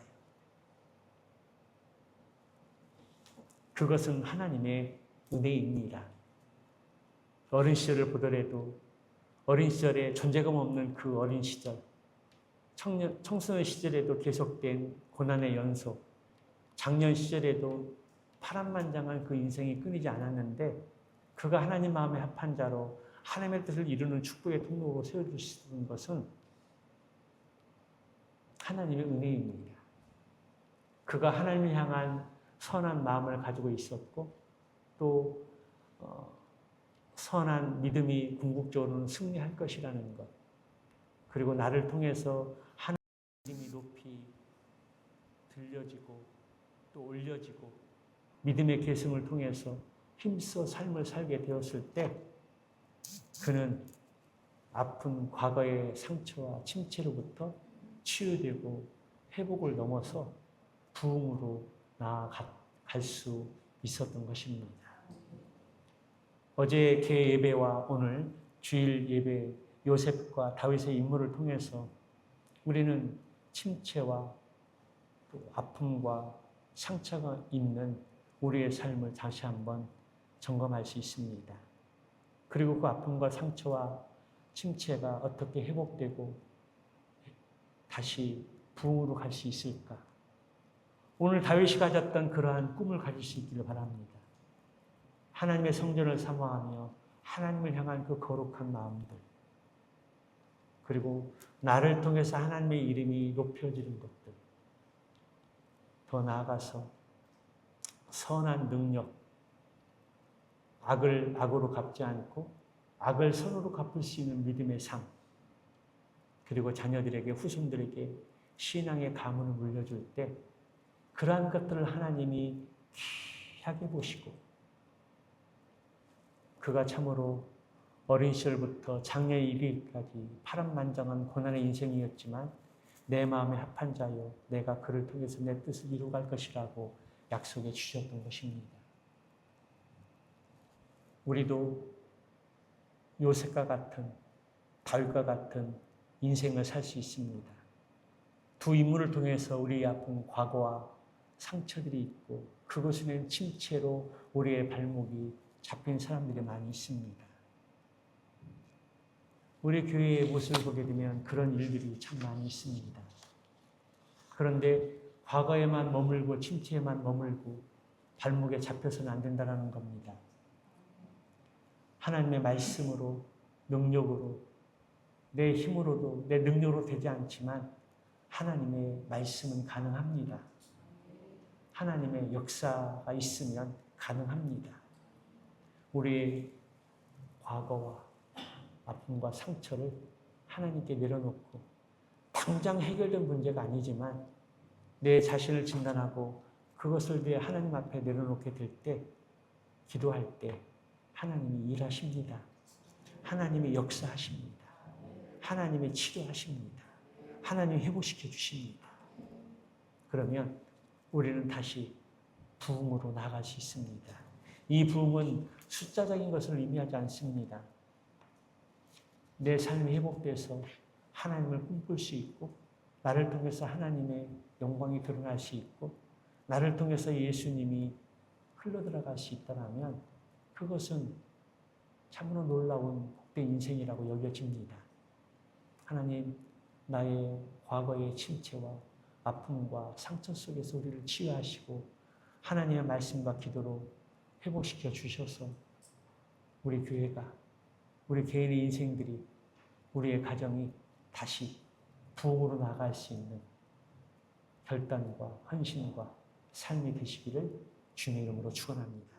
그것은 하나님의 은혜입니다. 어린 시절을 보더라도 어린 시절에 존재감 없는 그 어린 시절, 청소년 시절에도 계속된 고난의 연속, 장년 시절에도 파란만장한 그 인생이 끊이지 않았는데 그가 하나님 마음에 합한 자로 하나님의 뜻을 이루는 축복의 통로로 세워주시는 것은 하나님의 은혜입니다. 그가 하나님을 향한 선한 마음을 가지고 있었고 또 선한 믿음이 궁극적으로는 승리할 것이라는 것, 그리고 나를 통해서 하나님의 믿음이 높이 들려지고 또 올려지고 믿음의 계승을 통해서 힘써 삶을 살게 되었을 때 그는 아픈 과거의 상처와 침체로부터 치유되고 회복을 넘어서 부흥으로 나아갈 수 있었던 것입니다. 어제 개 예배와 오늘 주일 예배 요셉과 다윗의 인물을 통해서 우리는 침체와 또 아픔과 상처가 있는 우리의 삶을 다시 한번 점검할 수 있습니다. 그리고 그 아픔과 상처와 침체가 어떻게 회복되고 다시 부흥으로 갈 수 있을까? 오늘 다윗이 가졌던 그러한 꿈을 가질 수 있기를 바랍니다. 하나님의 성전을 사모하며 하나님을 향한 그 거룩한 마음들, 그리고 나를 통해서 하나님의 이름이 높여지는 것들, 더 나아가서 선한 능력, 악을 악으로 갚지 않고 악을 선으로 갚을 수 있는 믿음의 삶, 그리고 자녀들에게, 후손들에게 신앙의 가문을 물려줄 때 그러한 것들을 하나님이 귀하게 보시고 그가 참으로 어린 시절부터 장래에 이르기까지 파란만장한 고난의 인생이었지만 내 마음에 합한 자요 내가 그를 통해서 내 뜻을 이루갈 것이라고 약속해 주셨던 것입니다. 우리도 요셉과 같은, 다윗과 같은 인생을 살 수 있습니다. 두 인물을 통해서 우리의 아픈 과거와 상처들이 있고 그것에는 침체로 우리의 발목이 잡힌 사람들이 많이 있습니다. 우리 교회의 모습을 보게 되면 그런 일들이 참 많이 있습니다. 그런데 과거에만 머물고 침체에만 머물고 발목에 잡혀서는 안 된다는 겁니다. 하나님의 말씀으로, 능력으로, 내 힘으로도, 내 능력으로 되지 않지만 하나님의 말씀은 가능합니다. 하나님의 역사가 있으면 가능합니다. 우리의 과거와 아픔과 상처를 하나님께 내려놓고 당장 해결된 문제가 아니지만 내 자신을 진단하고 그것을 위해 하나님 앞에 내려놓게 될 때, 기도할 때 하나님이 일하십니다. 하나님의 역사하십니다. 하나님의 치료하십니다. 하나님이 회복시켜 주십니다. 그러면 우리는 다시 부흥으로 나갈 수 있습니다. 이 부흥은 숫자적인 것을 의미하지 않습니다. 내 삶이 회복돼서 하나님을 꿈꿀 수 있고, 나를 통해서 하나님의 영광이 드러날 수 있고, 나를 통해서 예수님이 흘러들어갈 수 있다면 그것은 참으로 놀라운 복된 인생이라고 여겨집니다. 하나님, 나의 과거의 침체와 아픔과 상처 속에서 우리를 치유하시고 하나님의 말씀과 기도로 회복시켜 주셔서 우리 교회가, 우리 개인의 인생들이, 우리의 가정이 다시 부흥으로 나갈 수 있는 결단과 헌신과 삶이 되시기를 주님의 이름으로 축원합니다.